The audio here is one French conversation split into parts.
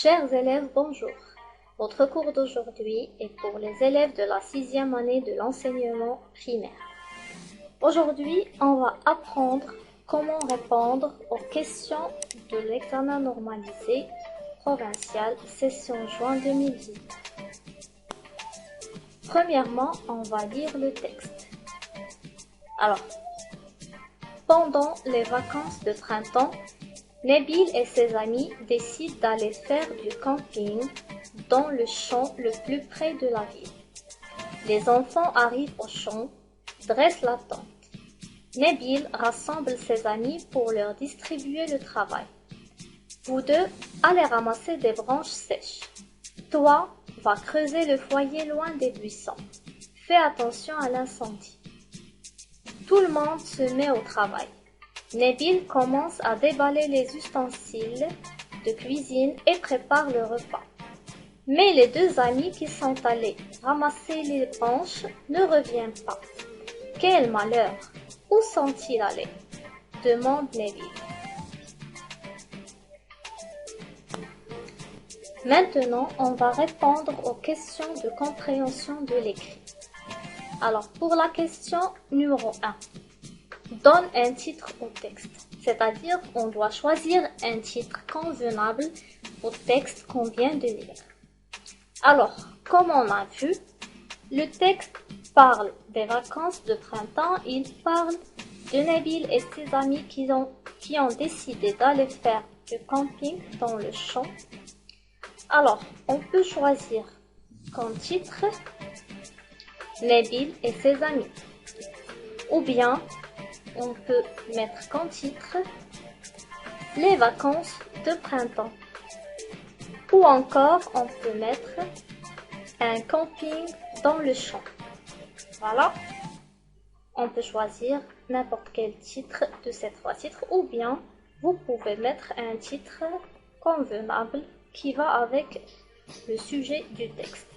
Chers élèves, bonjour. Votre cours d'aujourd'hui est pour les élèves de la 6e année de l'enseignement primaire. Aujourd'hui, on va apprendre comment répondre aux questions de l'examen normalisé provincial session juin 2018. Premièrement, on va lire le texte. Alors, pendant les vacances de printemps, Nabil et ses amis décident d'aller faire du camping dans le champ le plus près de la ville. Les enfants arrivent au champ, dressent la tente. Nabil rassemble ses amis pour leur distribuer le travail. Vous deux, allez ramasser des branches sèches. Toi, va creuser le foyer loin des buissons. Fais attention à l'incendie. Tout le monde se met au travail. Nabil commence à déballer les ustensiles de cuisine et prépare le repas. Mais les deux amis qui sont allés ramasser les branches ne reviennent pas. Quel malheur! Où sont-ils allés? Demande Nabil. Maintenant, on va répondre aux questions de compréhension de l'écrit. Alors, pour la question numéro 1. Donne un titre au texte, c'est-à-dire on doit choisir un titre convenable au texte qu'on vient de lire. Alors, comme on a vu, le texte parle des vacances de printemps, il parle de Nabil et ses amis qui ont décidé d'aller faire du camping dans le champ. Alors, on peut choisir comme titre Nabil et ses amis, ou bien on peut mettre comme titre les vacances de printemps. Ou encore, on peut mettre un camping dans le champ. Voilà. On peut choisir n'importe quel titre de ces trois titres. Ou bien, vous pouvez mettre un titre convenable qui va avec le sujet du texte.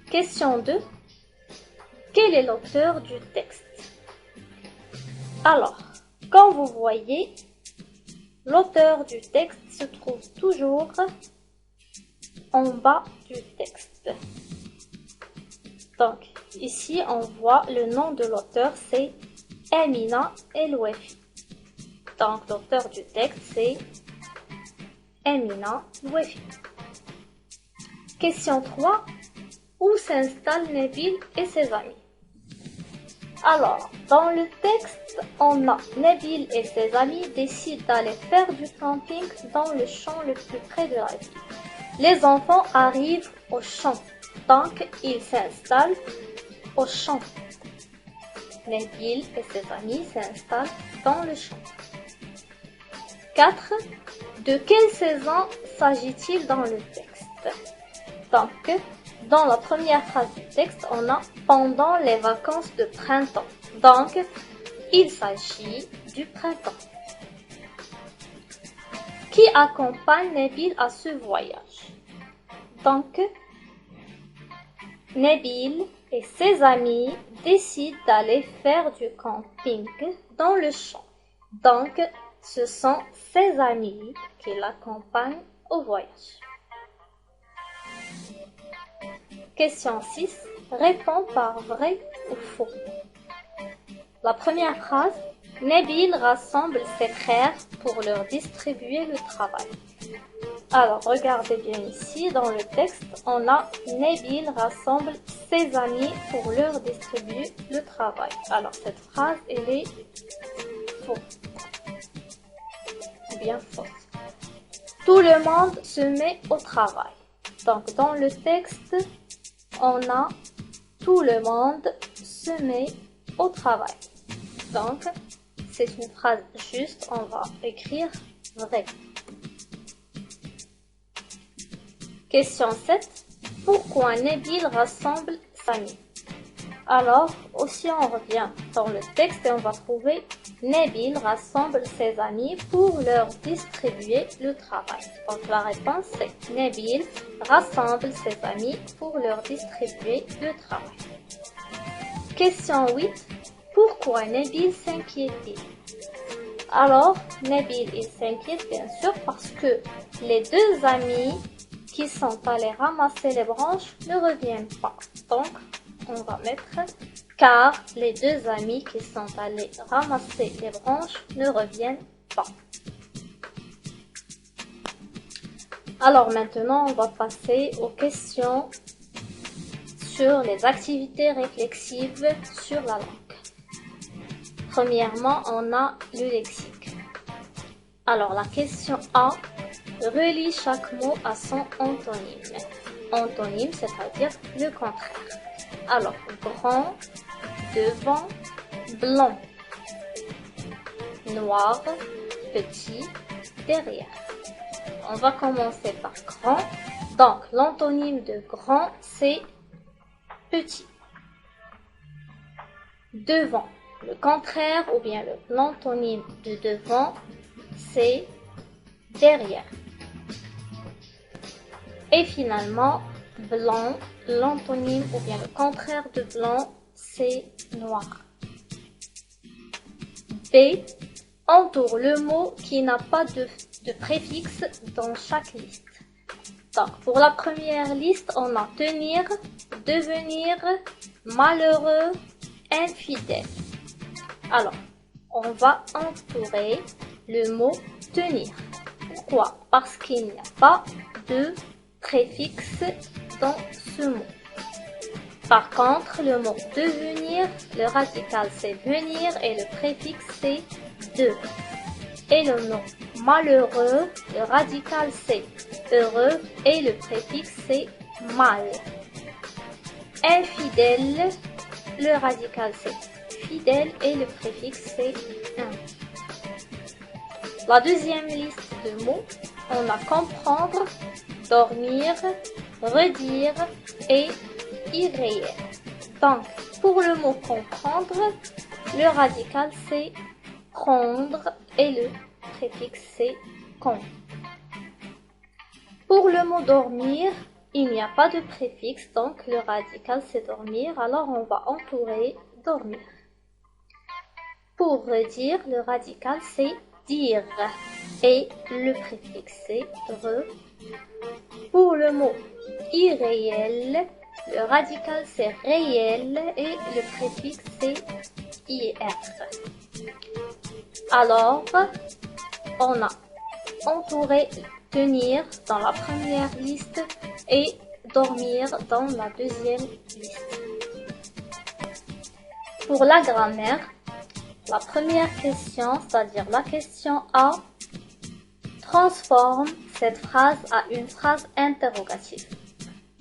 Question 2. Quel est l'auteur du texte? Alors, comme vous voyez, l'auteur du texte se trouve toujours en bas du texte. Donc, ici, on voit le nom de l'auteur, c'est Amina El-Wafi. Donc, l'auteur du texte, c'est Amina El-Wafi. Question 3. Où s'installent Nabil et ses amis? Alors, dans le texte, on a Nabil et ses amis décident d'aller faire du camping dans le champ le plus près de la ville. Les enfants arrivent au champ, donc ils s'installent au champ. Nabil et ses amis s'installent dans le champ. 4. De quelle saison s'agit-il dans le texte? Donc, dans la première phrase du texte, on a « pendant les vacances de printemps ». Donc, il s'agit du printemps. Qui accompagne Nabil à ce voyage? Donc, Nabil et ses amis décident d'aller faire du camping dans le champ. Donc, ce sont ses amis qui l'accompagnent au voyage. Question 6. Réponds par vrai ou faux. La première phrase, Nabil rassemble ses frères pour leur distribuer le travail. Alors, regardez bien ici, dans le texte, on a Nabil rassemble ses amis pour leur distribuer le travail. Alors, cette phrase, elle est fausse. Bien fausse. Tout le monde se met au travail. Donc, dans le texte, on a tout le monde se met au travail. Donc, c'est une phrase juste, on va écrire vrai. Question 7. Pourquoi Nabil rassemble ses amis? Alors, aussi on revient dans le texte et on va trouver Nabil rassemble ses amis pour leur distribuer le travail. Donc la réponse c'est Nabil rassemble ses amis pour leur distribuer le travail. Question 8. Pourquoi Nabil s'inquiète-t-il? Alors, Nabil, il s'inquiète bien sûr parce que les deux amis qui sont allés ramasser les branches ne reviennent pas. Donc, on va mettre car les deux amis qui sont allés ramasser les branches ne reviennent pas. Alors maintenant, on va passer aux questions sur les activités réflexives sur la langue. Premièrement, on a le lexique. Alors la question A, relie chaque mot à son antonyme. Antonyme, c'est-à-dire le contraire. Alors, grand, devant, blanc, noir, petit, derrière. On va commencer par grand. Donc, l'antonyme de grand, c'est petit. Devant. Le contraire ou bien l'antonyme de devant, c'est derrière. Et finalement, blanc, l'antonyme ou bien le contraire de blanc, c'est noir. B, entoure le mot qui n'a pas de préfixe dans chaque liste. Donc, pour la première liste, on a tenir, devenir, malheureux, infidèle. Alors, on va entourer le mot tenir. Pourquoi? Parce qu'il n'y a pas de préfixe dans ce mot. Par contre, le mot devenir, le radical c'est venir et le préfixe c'est de. Et le mot malheureux, le radical c'est heureux et le préfixe c'est mal. Infidèle, le radical c'est fidèle et le préfixe c'est un. La deuxième liste de mots, on a comprendre, dormir, redire et irréel. Donc, pour le mot comprendre, le radical c'est prendre et le préfixe c'est con. Pour le mot dormir, il n'y a pas de préfixe, donc le radical c'est dormir, alors on va entourer dormir. Pour redire, le radical c'est dire et le préfixe c'est re. Pour le mot irréel, le radical c'est réel et le préfixe c'est ir. Alors, on a entouré tenir dans la première liste et dormir dans la deuxième liste. Pour la grammaire, la première question, c'est-à-dire la question A, transforme cette phrase à une phrase interrogative.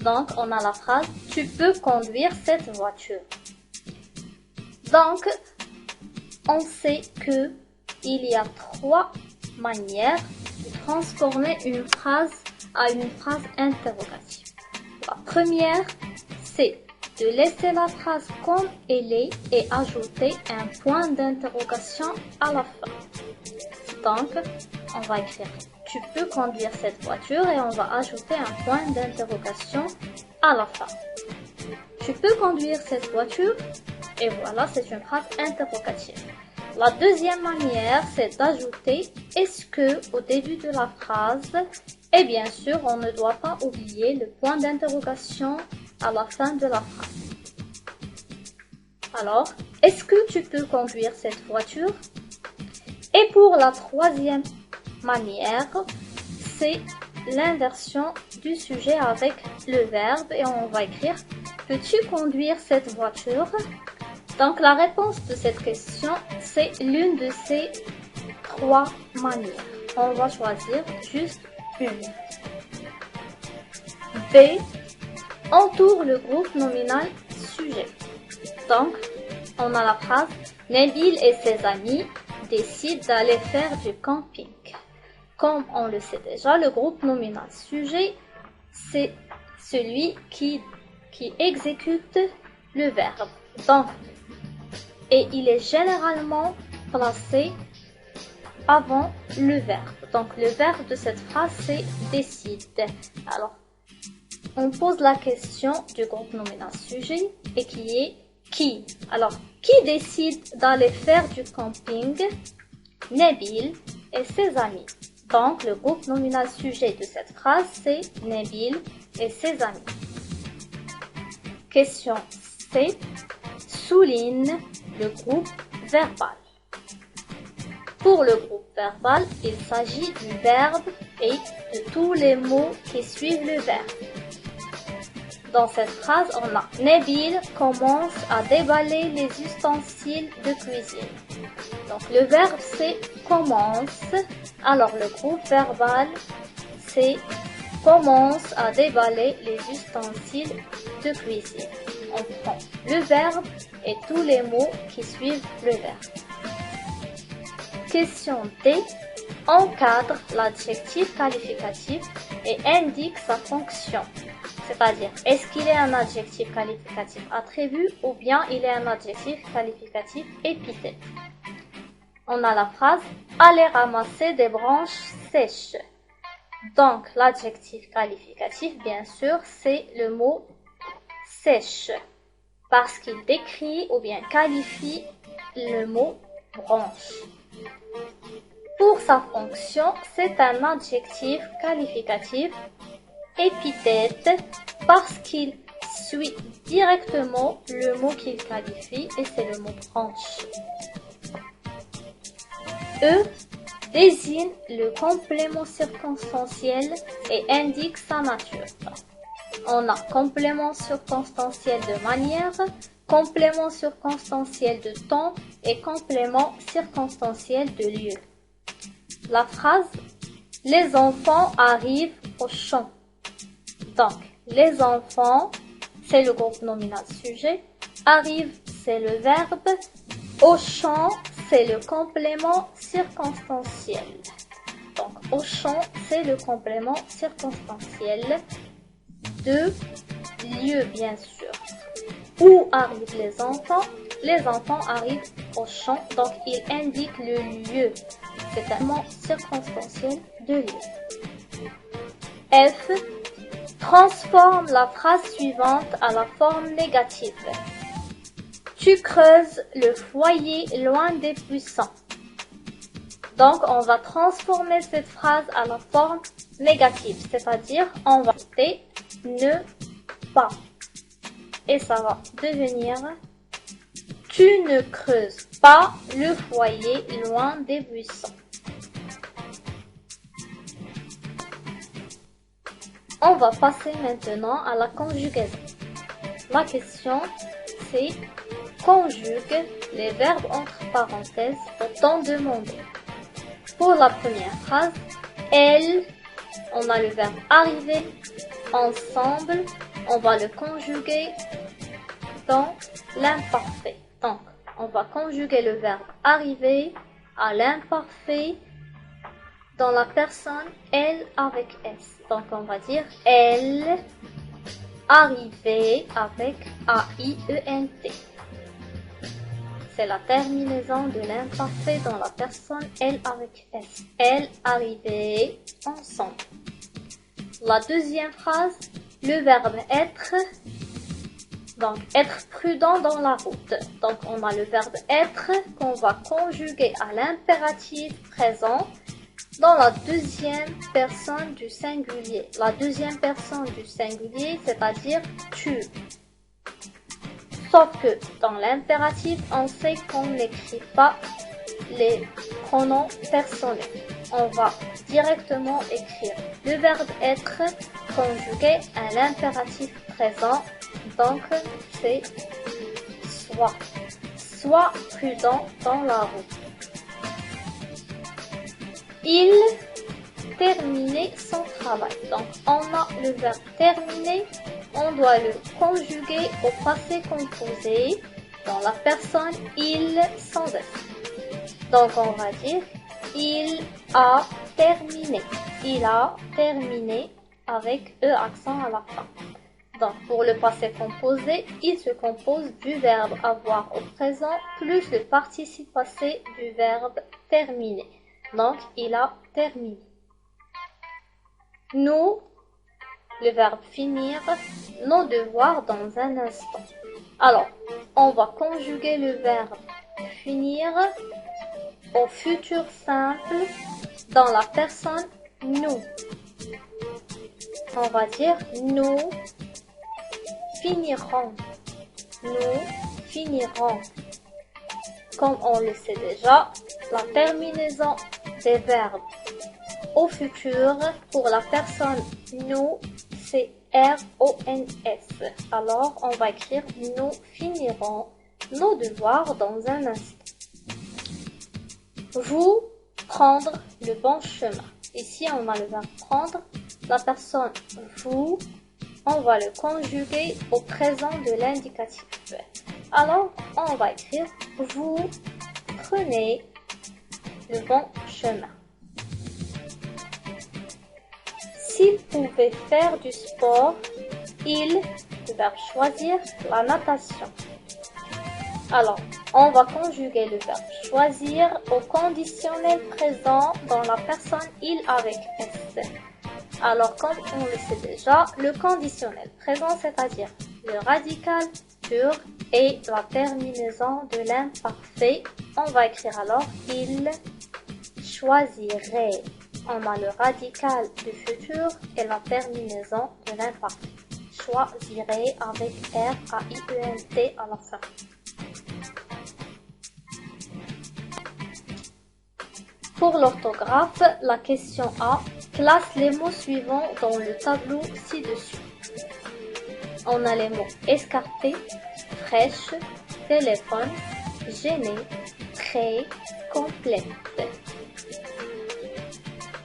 Donc, on a la phrase « Tu peux conduire cette voiture ». Donc, on sait que il y a trois manières de transformer une phrase à une phrase interrogative. La première, c'est de laisser la phrase comme elle est et ajouter un point d'interrogation à la fin. Donc, on va écrire « Tu peux conduire cette voiture » et on va ajouter un point d'interrogation à la fin. « Tu peux conduire cette voiture » et voilà, c'est une phrase interrogative. La deuxième manière, c'est d'ajouter « Est-ce que » au début de la phrase et bien sûr, on ne doit pas oublier le point d'interrogation à la fin de la phrase. Alors, est-ce que tu peux conduire cette voiture? Et pour la troisième manière, c'est l'inversion du sujet avec le verbe et on va écrire « Peux-tu conduire cette voiture ?» Donc la réponse de cette question, c'est l'une de ces trois manières. On va choisir juste une. B. Entoure le groupe nominal sujet. Donc, on a la phrase « Nabil et ses amis décident d'aller faire du camping ». Comme on le sait déjà, le groupe nominal sujet, c'est celui qui exécute le verbe. Donc, et il est généralement placé avant le verbe. Donc, le verbe de cette phrase, c'est « décide ». Alors, on pose la question du groupe nominal sujet et qui est « qui ». Alors, qui décide d'aller faire du camping? Nabil et ses amis. Donc, le groupe nominal sujet de cette phrase, c'est Nabil et ses amis. Question C. Souligne le groupe verbal. Pour le groupe verbal, il s'agit du verbe et de tous les mots qui suivent le verbe. Dans cette phrase, on a Nabil commence à déballer les ustensiles de cuisine. Donc le verbe c'est commence. Alors le groupe verbal c'est commence à déballer les ustensiles de cuisine. On prend le verbe et tous les mots qui suivent le verbe. Question D. Encadre l'adjectif qualificatif et indique sa fonction. C'est-à-dire, est-ce qu'il est un adjectif qualificatif attribut ou bien il est un adjectif qualificatif épithète. On a la phrase « aller ramasser des branches sèches ». Donc, l'adjectif qualificatif, bien sûr, c'est le mot « sèche » parce qu'il décrit ou bien qualifie le mot « branche ». Pour sa fonction, c'est un adjectif qualificatif épithète parce qu'il suit directement le mot qu'il qualifie et c'est le mot branche. E désigne le complément circonstanciel et indique sa nature. On a complément circonstanciel de manière, complément circonstanciel de temps et complément circonstanciel de lieu. La phrase « Les enfants arrivent au champ ». Donc, les enfants, c'est le groupe nominal sujet. Arrive, c'est le verbe. Au champ, c'est le complément circonstanciel. Donc, au champ, c'est le complément circonstanciel de lieu, bien sûr. Où arrivent les enfants? Les enfants arrivent au champ, donc il indique le lieu. C'est un mot circonstanciel de lieu. F. Transforme la phrase suivante à la forme négative. Tu creuses le foyer loin des buissons. Donc, on va transformer cette phrase à la forme négative, c'est-à-dire on va ajouter ne pas. Et ça va devenir tu ne creuses pas le foyer loin des buissons. On va passer maintenant à la conjugaison. La question, c'est conjugue les verbes entre parenthèses au temps demandé. Pour la première phrase, elle, on a le verbe arriver, ensemble, on va le conjuguer dans l'imparfait. Donc, on va conjuguer le verbe arriver à l'imparfait dans la personne elle avec S. Donc, on va dire elle arrivait avec A-I-E-N-T. C'est la terminaison de l'imparfait dans la personne elle avec S. Elle arrivait ensemble. La deuxième phrase, le verbe être. Donc, être prudent dans la route. Donc, on a le verbe être qu'on va conjuguer à l'impératif présent dans la deuxième personne du singulier. La deuxième personne du singulier, c'est-à-dire tu. Sauf que dans l'impératif, on sait qu'on n'écrit pas les pronoms personnels. On va directement écrire le verbe être conjugué à l'impératif présent. Donc, c'est sois. Sois prudent dans la route. Il terminait son travail. Donc, on a le verbe terminer. On doit le conjuguer au passé composé dans la personne il sans S. Donc, on va dire il a terminé. Il a terminé avec E accent à la fin. Donc, pour le passé composé, il se compose du verbe avoir au présent plus le participe passé du verbe terminer. Donc, il a terminé. Nous, le verbe finir, nos devoirs dans un instant. Alors, on va conjuguer le verbe finir au futur simple dans la personne nous. On va dire nous finirons. Nous finirons. Comme on le sait déjà, la terminaison des verbes au futur pour la personne nous, c'est R-O-N-S. Alors, on va écrire nous finirons nos devoirs dans un instant. Vous prendre le bon chemin. Ici, on a le verbe prendre. La personne vous, on va le conjuguer au présent de l'indicatif. Alors, on va écrire vous prenez le bon chemin. S'il pouvait faire du sport, il, le verbe choisir, la natation. Alors, on va conjuguer le verbe choisir au conditionnel présent dans la personne il avec S. Alors, comme on le sait déjà, le conditionnel présent, c'est-à-dire le radical pur et la terminaison de l'imparfait, on va écrire alors il choisirait. On a le radical du futur et la terminaison de l'imparfait. Choisirait avec R-A-I-E-N-T à la fin. Pour l'orthographe, la question A, classe les mots suivants dans le tableau ci-dessus. On a les mots escarpé, fraîche, téléphone, gêné, prêt, complète.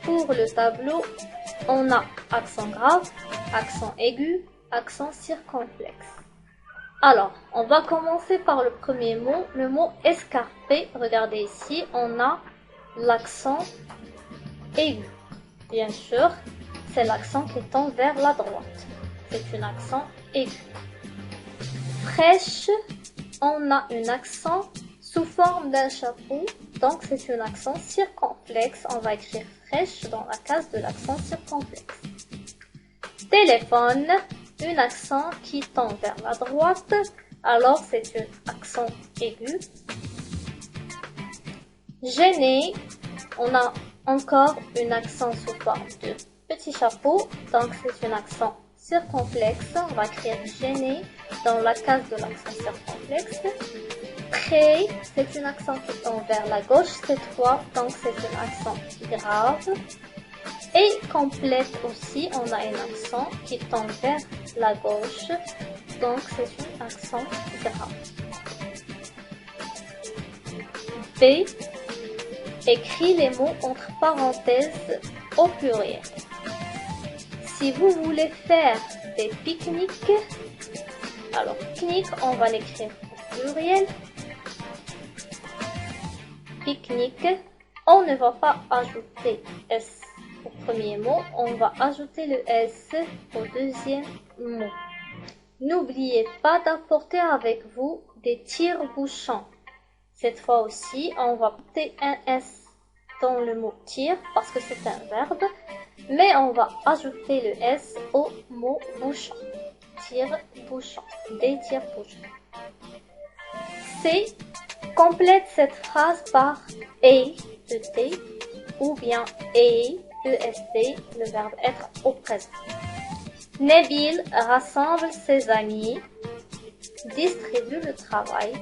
Pour le tableau, on a accent grave, accent aigu, accent circonflexe. Alors, on va commencer par le premier mot, le mot escarpé. Regardez ici, on a l'accent aigu. Bien sûr, c'est l'accent qui tend vers la droite. C'est un accent aigu. Fraîche, on a un accent sous forme d'un chapeau, donc c'est un accent circonflexe. On va écrire fraîche dans la case de l'accent circonflexe. Téléphone, un accent qui tend vers la droite, alors c'est un accent aigu. Gêné, on a encore un accent sous forme de petit chapeau, donc c'est un accent circonflexe. On va écrire gêné dans la case de l'accent circonflexe. Prêt, c'est un accent qui tend vers la gauche cette fois, donc c'est un accent grave. Et complète aussi, on a un accent qui tend vers la gauche, donc c'est un accent grave. B, écris les mots entre parenthèses au pluriel. Si vous voulez faire des pique-niques, alors pique-nique, on va l'écrire au pluriel. Pique-nique, on ne va pas ajouter S au premier mot, on va ajouter le S au deuxième mot. N'oubliez pas d'apporter avec vous des tire-bouchons. Cette fois aussi, on va ajouter un S dans le mot tire parce que c'est un verbe, mais on va ajouter le S au mot bouchon. Tire-bouchon, des tire-bouchons. C, complète cette phrase par ET ou bien EST, le verbe être au présent. Nabil rassemble ses amis, distribue le travail.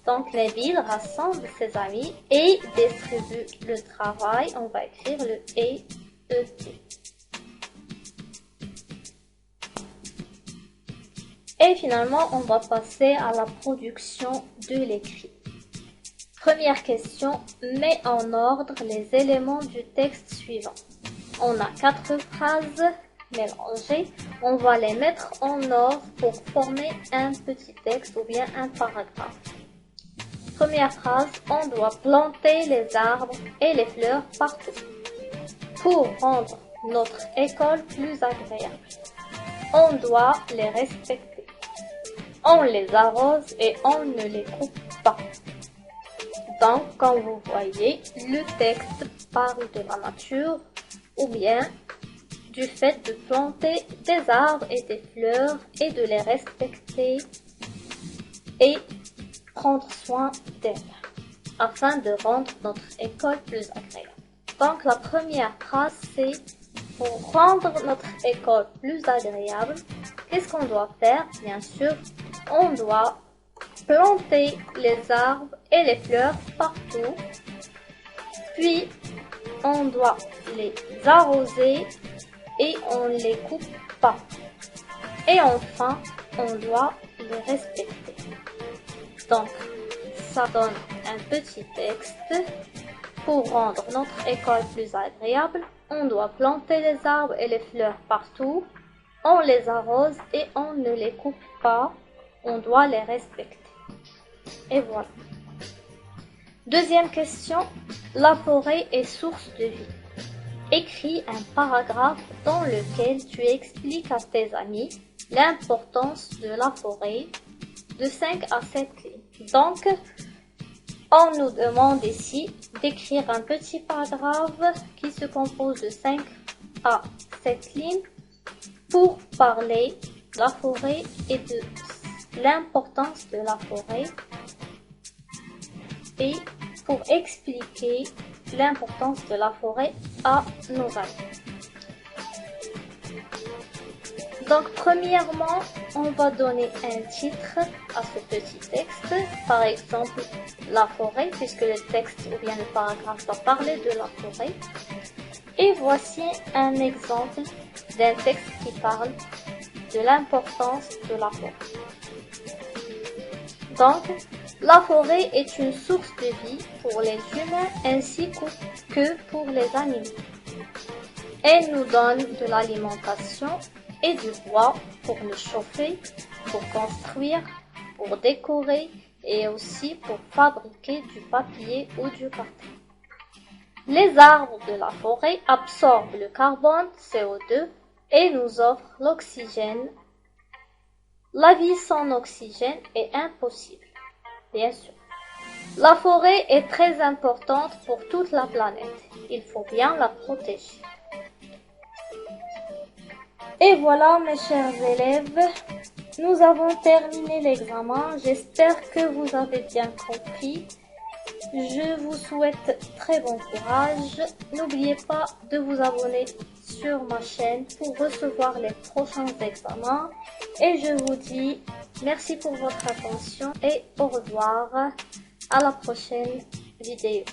Donc Nabil rassemble ses amis et distribue le travail. On va écrire le ET. Et finalement, on va passer à la production de l'écrit. Première question, mets en ordre les éléments du texte suivant. On a 4 phrases mélangées. On va les mettre en ordre pour former un petit texte ou bien un paragraphe. Première phrase, on doit planter les arbres et les fleurs partout pour rendre notre école plus agréable. On doit les respecter. On les arrose et on ne les coupe pas. Donc, comme vous voyez, le texte parle de la nature ou bien du fait de planter des arbres et des fleurs et de les respecter et prendre soin d'elles. afin de rendre notre école plus agréable. Donc la première phrase c'est pour rendre notre école plus agréable, qu'est-ce qu'on doit faire? Bien sûr, on doit planter les arbres et les fleurs partout, puis on doit les arroser et on ne les coupe pas. Et enfin, on doit les respecter. Donc, ça donne un petit texte. Pour rendre notre école plus agréable, on doit planter les arbres et les fleurs partout, on les arrose et on ne les coupe pas, on doit les respecter. Et voilà. Deuxième question, la forêt est source de vie. Écris un paragraphe dans lequel tu expliques à tes amis l'importance de la forêt de 5 à 7 lignes. Donc, on nous demande ici d'écrire un petit paragraphe qui se compose de 5 à 7 lignes pour parler de la forêt et de l'importance de la forêt et pour expliquer l'importance de la forêt à nos amis. Donc premièrement, on va donner un titre à ce petit texte, par exemple la forêt, puisque le texte ou bien le paragraphe va parler de la forêt. Et voici un exemple d'un texte qui parle de l'importance de la forêt. Donc, la forêt est une source de vie pour les humains ainsi que pour les animaux. Elle nous donne de l'alimentation et du bois pour nous chauffer, pour construire, pour décorer et aussi pour fabriquer du papier ou du carton. Les arbres de la forêt absorbent le carbone, CO2 et nous offrent l'oxygène. La vie sans oxygène est impossible, bien sûr. La forêt est très importante pour toute la planète. Il faut bien la protéger. Et voilà mes chers élèves, nous avons terminé l'examen. J'espère que vous avez bien compris. Je vous souhaite très bon courage. N'oubliez pas de vous abonner sur ma chaîne pour recevoir les prochains examens. Et je vous dis merci pour votre attention et au revoir. À la prochaine vidéo.